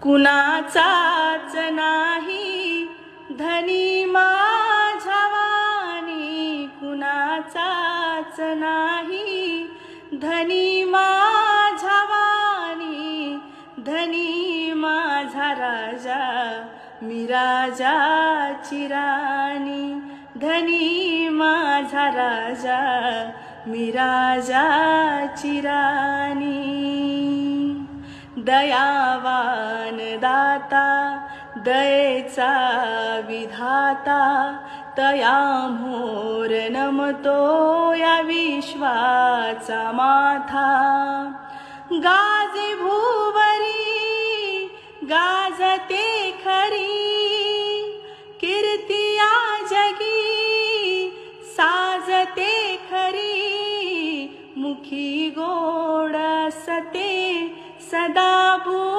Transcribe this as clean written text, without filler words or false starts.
कुणाचाच नाही धनी माझ्या वाणी, कुणाचाच नाही धनी माझ्या वाणी, धनी माझा राजा मी राजाची राणी, धनी माझा राजा मी राजाची राणी. दयावान दाता दयेचा विधाता, तया मोर नमतो या विश्वाचा माथा. गाजे भुवरी